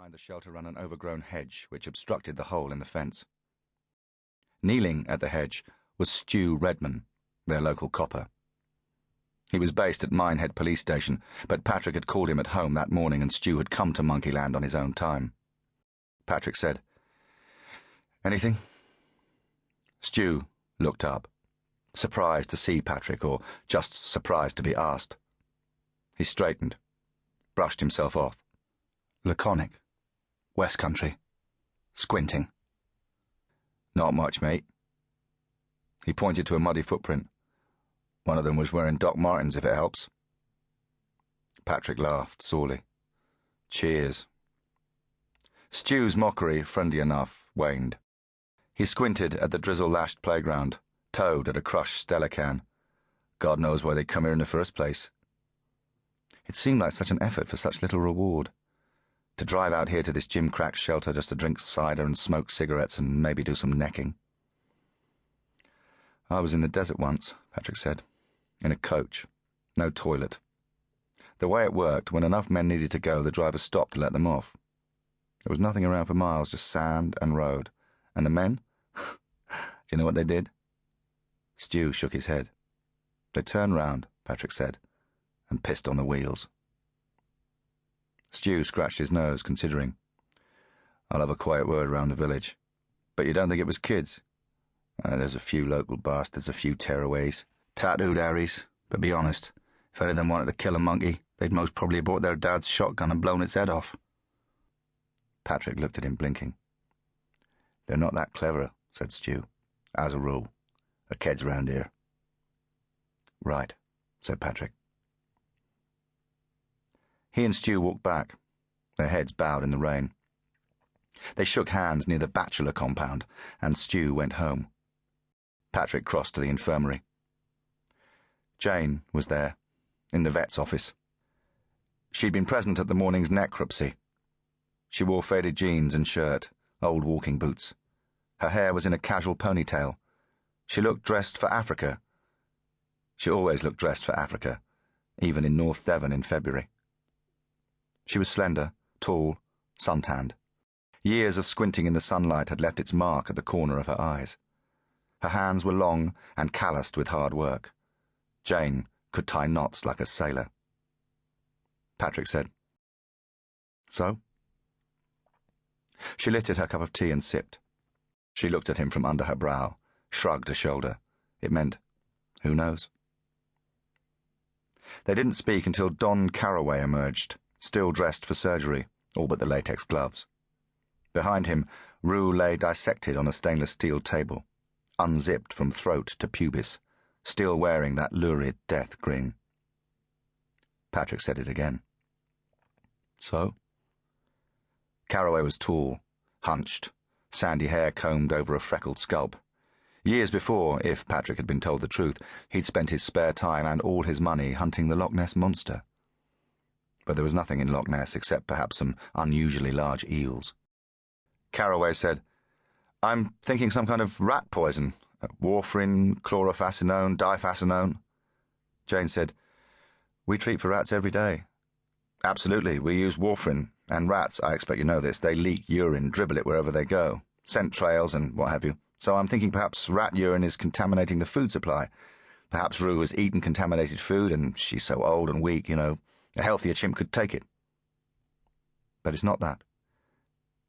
Behind the shelter ran an overgrown hedge which obstructed the hole in the fence. Kneeling at the hedge was Stu Redman, their local copper. He was based at Minehead Police Station, but Patrick had called him at home that morning and Stu had come to Monkeyland on his own time. Patrick said, "Anything?" Stu looked up, surprised to see Patrick, or just surprised to be asked. He straightened, brushed himself off. Laconic. West Country. Squinting. "Not much, mate." He pointed to a muddy footprint. "One of them was wearing Doc Martens, if it helps." Patrick laughed sorely. "Cheers." Stu's mockery, friendly enough, waned. He squinted at the drizzle-lashed playground, toed at a crushed Stella can. God knows why they'd come here in the first place. It seemed like such an effort for such little reward. To drive out here to this gimcrack shelter just to drink cider and smoke cigarettes and maybe do some necking. "I was in the desert once," Patrick said. "In a coach. No toilet. The way it worked, when enough men needed to go, the driver stopped to let them off. There was nothing around for miles, just sand and road. And the men? Do you know what they did?" Stu shook his head. "They turned round," Patrick said, "and pissed on the wheels." Stu scratched his nose, considering. "I'll have a quiet word round the village. But you don't think it was kids?" "There's a few local bastards, a few tearaways, tattooed Harrys, but be honest, if any of them wanted to kill a monkey, they'd most probably have brought their dad's shotgun and blown its head off." Patrick looked at him, blinking. "They're not that clever," said Stu, "as a rule. A kids round here." "Right," said Patrick. He and Stu walked back, their heads bowed in the rain. They shook hands near the bachelor compound, and Stu went home. Patrick crossed to the infirmary. Jane was there, in the vet's office. She'd been present at the morning's necropsy. She wore faded jeans and shirt, old walking boots. Her hair was in a casual ponytail. She looked dressed for Africa. She always looked dressed for Africa, even in North Devon in February. She was slender, tall, suntanned. Years of squinting in the sunlight had left its mark at the corner of her eyes. Her hands were long and calloused with hard work. Jane could tie knots like a sailor. Patrick said, "So?" She lifted her cup of tea and sipped. She looked at him from under her brow, shrugged a shoulder. It meant, who knows? They didn't speak until Don Carraway emerged, still dressed for surgery, all but the latex gloves. Behind him, Rue lay dissected on a stainless steel table, unzipped from throat to pubis, still wearing that lurid death grin. Patrick said it again. "So?" Carraway was tall, hunched, sandy hair combed over a freckled scalp. Years before, if Patrick had been told the truth, he'd spent his spare time and all his money hunting the Loch Ness Monster. But there was nothing in Loch Ness except perhaps some unusually large eels. Carraway said, "I'm thinking some kind of rat poison. Warfarin, chlorofascinone, difascinone." Jane said, "We treat for rats every day." "Absolutely, we use warfarin. And rats, I expect you know this, they leak urine, dribble it wherever they go, scent trails and what have you. So I'm thinking perhaps rat urine is contaminating the food supply. Perhaps Rue has eaten contaminated food and she's so old and weak, you know, a healthier chimp could take it." "But it's not that."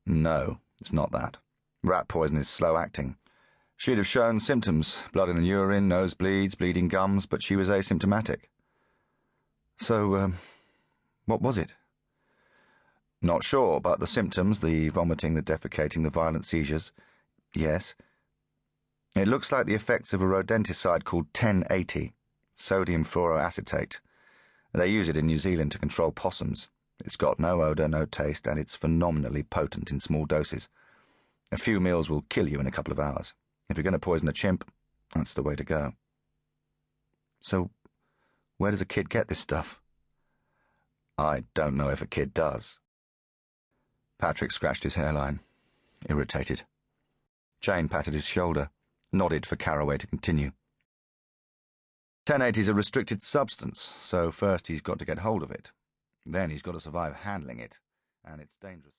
"No, it's not that. Rat poison is slow-acting. She'd have shown symptoms, blood in the urine, nosebleeds, bleeding gums, but she was asymptomatic." "So, what was it?" "Not sure, but the symptoms, the vomiting, the defecating, the violent seizures, yes. It looks like the effects of a rodenticide called 1080, sodium fluoroacetate. They use it in New Zealand to control possums. It's got no odour, no taste, and it's phenomenally potent in small doses. A few meals will kill you in a couple of hours. If you're going to poison a chimp, that's the way to go." "So, where does a kid get this stuff?" "I don't know if a kid does." Patrick scratched his hairline, irritated. Jane patted his shoulder, nodded for Carraway to continue. 1080's a restricted substance, so first he's got to get hold of it. Then he's got to survive handling it, and it's dangerous.